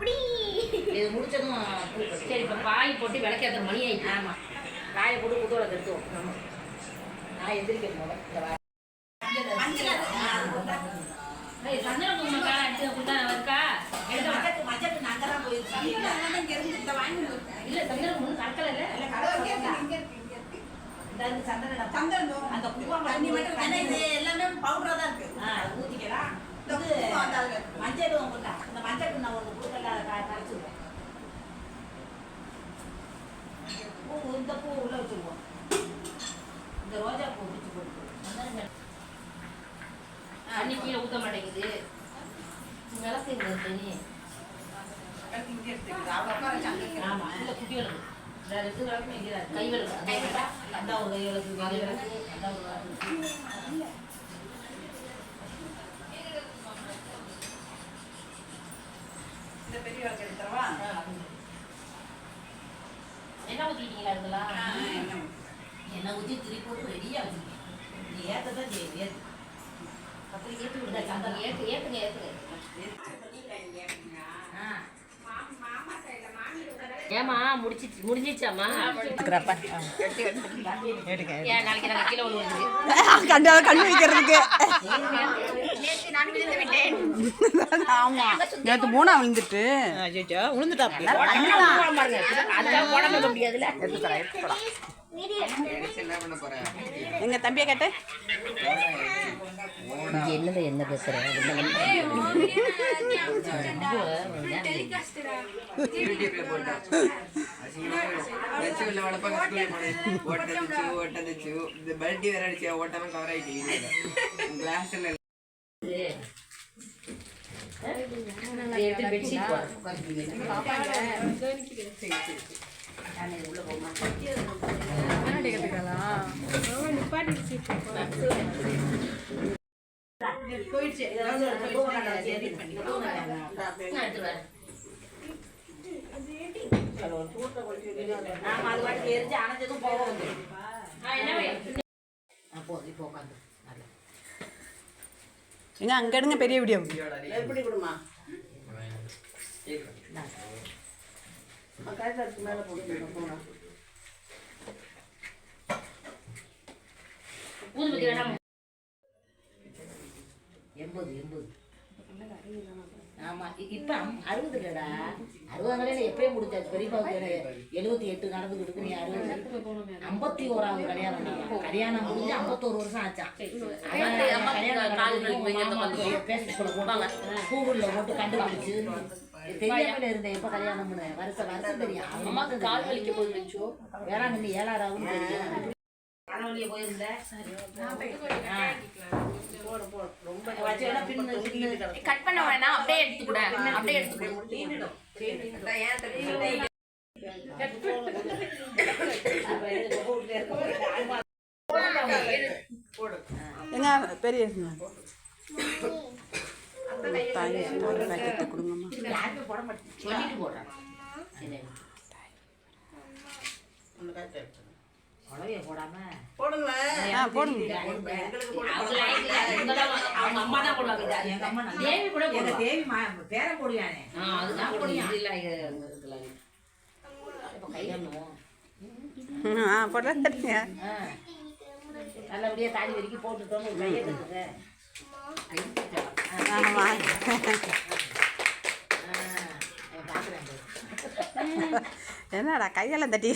இது முடிச்சதும் சரி இப்போ பாய் போட்டு விளக்கேற்ற மணி ஆயிடுச்சு. ஆமாம், காயை போட்டு குத்தோட எடுத்துவோம். ஆமாம், நான் எந்திரிக்க போவேன். இந்த சந்தன குங்குமம் காலை அடிச்சு இருக்கா எடுக்க மஞ்சள் நாங்க தான் போயிருக்கோம். இல்லை சந்தன குங்குமம் கற்கல இல்லை அந்த குங்குமம் எல்லாமே பவுடரா தான் இருக்கு. ஊற்றிக்கலாம். மஞ்சள் உங்கள்கிட்ட இந்த மஞ்சள் நான் ஒரு பூக்கெல்லாம் கரைச்சிடுவோம். பூ இந்த பூ உள்ள வச்சுருவோம். இந்த ரோஜா பூ பிடிச்சி போட்டு தண்ணி கீழே ஊற்ற மாட்டேங்குது. விளக்கு இந்த தண்ணி ஆமாம் இல்லை குட்டி விளக்கு. ரெண்டு விளக்கு இங்கே கை விளக்கு கை விளக்கா அந்த ஒரு கை விளக்கு கை விளக்கு அந்த ஒரு பெரிய விளக்கு எடுத்துறவா. என்ன ஊற்றிட்டீங்களா இதெல்லாம்? எண்ணெய் ஊற்றி திரி போட்டு ரெடியாக வச்சுருக்கேன். நீ ஏற்றதான் செய்யுது. ஏற்று அப்படி ஏற்றி விடுதா சந்தனம் ஏற்றுங்க. ஏமா முடிஞ்சிச்சாமா? ஏன் நாளைக்கு நாங்கள் கீழே விழுவுறது கண்ணு வைக்கிறதுக்கு. ஆமா நேற்று மூணா விழுந்துட்டு விழுந்துட்டா முடியாதுல்ல. எங்க தம்பியை கேட்ட என்ன பேசுறேன்? போயிடுச்சு. ஏங்க அங்க எடுங்க பெரிய வீடியோ. எப்படி கொடுமா மேல போட்டு ஊதுபத்தி வேணாம். 80 ஆமாம் இப்போ 60 இல்லைடா. 60 கல்யாணம் எப்பயும் முடிச்சாச்சு. பெரியப்பாவுக்கு 78 நடந்துக்கிட்டு நீ 51வது கல்யாணம். கல்யாணம் முடிஞ்சு 51 வருஷம் ஆச்சான். பேசுக்குள்ள போட்டாங்க கூகுளில் போட்டு கண்டுபிடிச்சு தெரியாமல் இருந்தேன். எப்போ கல்யாணம்னு வருஷம் தெரியும். அம்மாவுக்கு கால் வலிக்க போயிருந்துச்சோ வேளாங்கண்ணி 7ஆவது தெரியும். கனவுலியே போயிருந்தேன். கட் பண்ண வேணாம், அப்படியே எடுத்துக்கூட அப்படியே எங்க பெரிய பேக்கெட் கொடுங்கம்மா. சொல்லிட்டு போடுறேன். போடாம போடுங்க. அவங்க அம்மா தான் போடுவாங்க. எங்க அம்மா தேவி கூட தேவி பேரம் போடுவானே அதுதான் போடுங்க. நல்லபடியா தாலி வரைக்கும் போட்டுட்டோம். கையை கட்டுங்க. என்னடா கையெல்லாம் தட்டி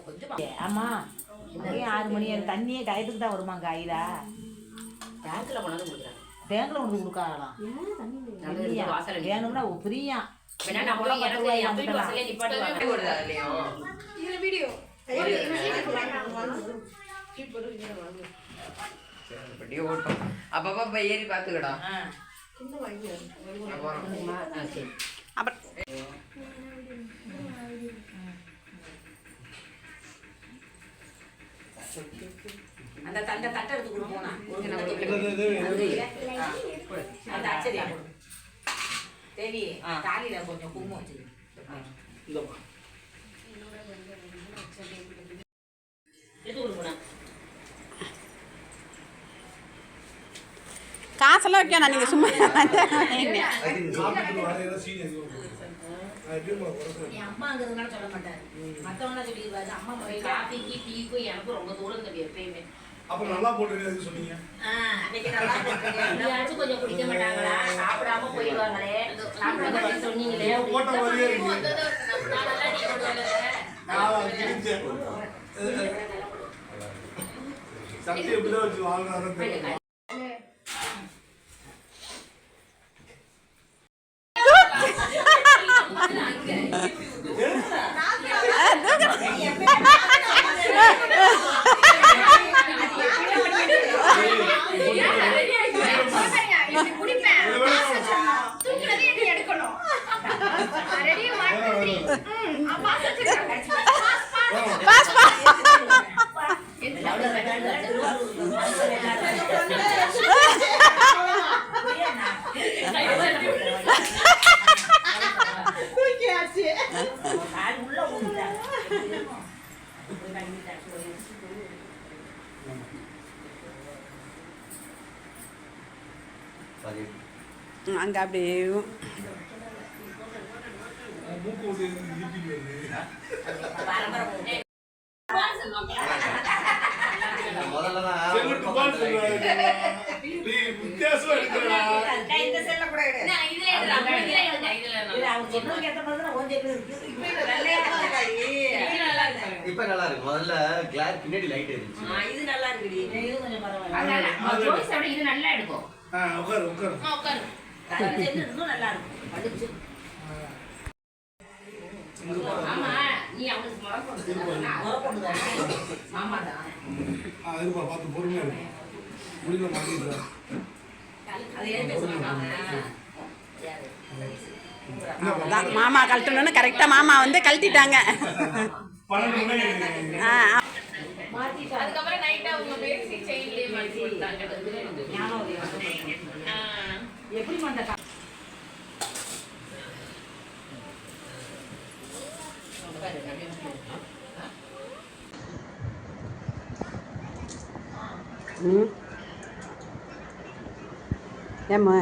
கொஞ்சம் ஆமா. 6 மணி தண்ணியே டயத்துக்கு தான் வருமா கையில? டேங்க்ல கொண்டாந்து கொடுக்குறேன். டேங்க்ல கொண்டு கொடுக்கலாம். வேணும்னா ஃப்ரீயா அப்பப்ப ஏறி பாத்துக்கடா. அந்த தட்டை எடுத்து கொடுப்போனா அந்த அச்சரியா தேவி தாலியில கொஞ்சம் குங்குமம் வச்சு எடுத்து கொடுப்போனா. காசெல்லாம் வைக்கணும் நீங்கள் சும்மா என் அம்மாங்கிறதுனால சொல்ல மாட்டாரு மற்றவங்க சொல்லிடுவாரு அம்மா போய் காஃபிக்கு டீக்கும் எனக்கும் ரொம்ப தூரம் தம்பி எப்பயுமே அப்புறம் நல்லா போட்டு சொன்னீங்க கொஞ்சம் குடிக்க மாட்டாங்களா சாப்பிடாம போயிடுவாங்களே சாப்பிடாம சொன்னீங்களே போட்ட மாதிரியே இருக்கு சக்தி எப்படிதான் வச்சு வாங்குறாரு அங்கே அப்படியே இப்ப நல்லா இருக்கு. முதல்ல கிளார் பின்னாடி லைட் இருந்துச்சு. இது நல்லா இருக்குடி இது கொஞ்சம் பரவாயில்ல இது நல்லா எடுக்கும் உட்காரு உட்காரு உட்காரு இன்னும் நல்லா இருக்கும் படிச்சு ஆமா நீ அவனுக்கு முறை போடுறது ஆமாதான் இருப்பா பார்த்து பொறுமையா இருக்கு முடியல மாட்டிடுறேன் மாமா கழட்டணும்னு கரெக்டாக மாமா வந்து கழட்டிட்டாங்க. அதுக்கப்புறம் நைட்டா அவங்க பேசி செயின்லயே மாட்டி போட்டாங்க எப்படி பண்ண ஏம்மா